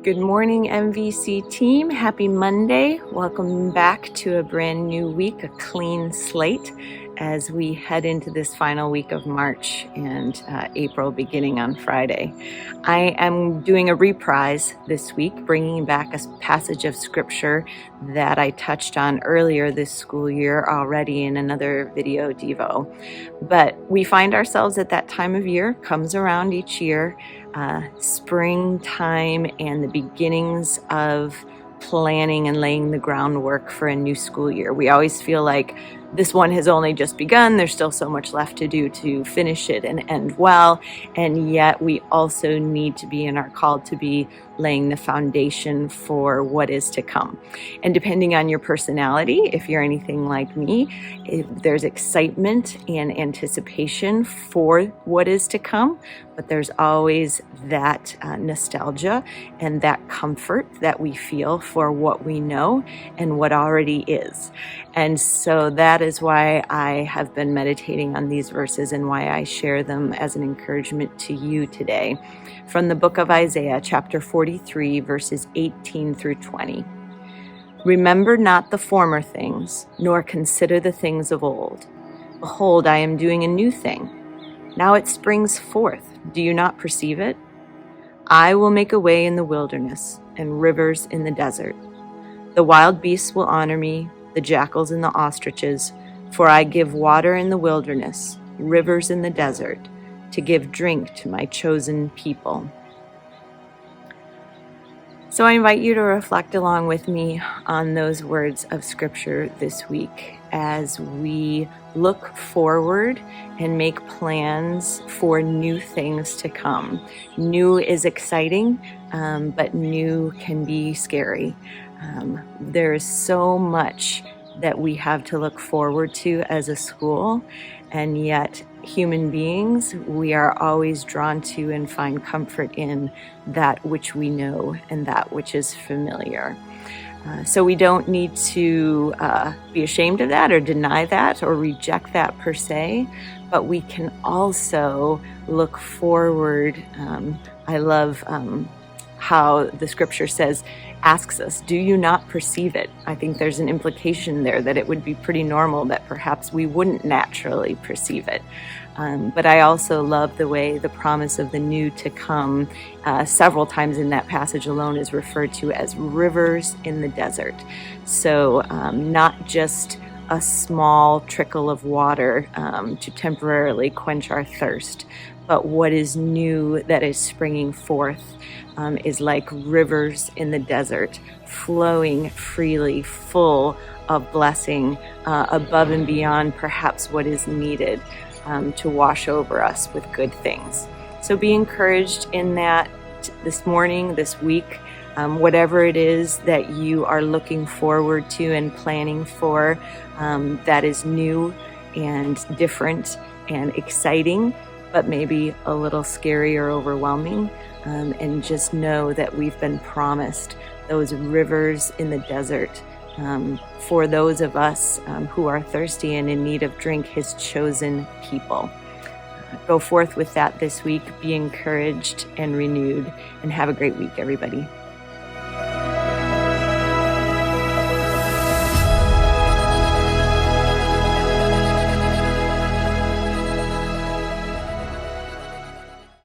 Good morning, MVC team. Happy Monday. Welcome back to a brand new week, a clean slate, as we head into this final week of March and April beginning on Friday. I am doing a reprise this week, bringing back a passage of scripture that I touched on earlier this school year already in another video Devo. But we find ourselves at that time of year, comes around each year, springtime and the beginnings of planning and laying the groundwork for a new school year. We always feel like this one has only just begun. There's still so much left to do to finish it and end well. And yet we also need to be and are called to be laying the foundation for what is to come. And depending on your personality, if you're anything like me, there's excitement and anticipation for what is to come, but there's always that nostalgia and that comfort that we feel for what we know and what already is. And so that is why I have been meditating on these verses and why I share them as an encouragement to you today. From the book of Isaiah, chapter 43, verses 18 through 20. Remember not the former things, nor consider the things of old. Behold, I am doing a new thing. Now it springs forth. Do you not perceive it? I will make a way in the wilderness and rivers in the desert. The wild beasts will honor me, the jackals and the ostriches, for I give water in the wilderness, rivers in the desert, to give drink to my chosen people. So I invite you to reflect along with me on those words of scripture this week as we look forward and make plans for new things to come. New is exciting, but new can be scary. There is so much that we have to look forward to as a school, and yet human beings, we are always drawn to and find comfort in that which we know and that which is familiar. So we don't need to be ashamed of that or deny that or reject that per se, but we can also look forward. I love how the scripture asks us, do you not perceive it? I think there's an implication there that it would be pretty normal that perhaps we wouldn't naturally perceive it. But I also love the way the promise of the new to come several times in that passage alone is referred to as rivers in the desert. So not just a small trickle of water to temporarily quench our thirst, but what is new that is springing forth is like rivers in the desert, flowing freely, full of blessing, above and beyond perhaps what is needed to wash over us with good things. So be encouraged in that this morning, this week, whatever it is that you are looking forward to and planning for that is new and different and exciting, but maybe a little scary or overwhelming. And just know that we've been promised those rivers in the desert for those of us who are thirsty and in need of drink, his chosen people. Go forth with that this week. Be encouraged and renewed, and have a great week, everybody.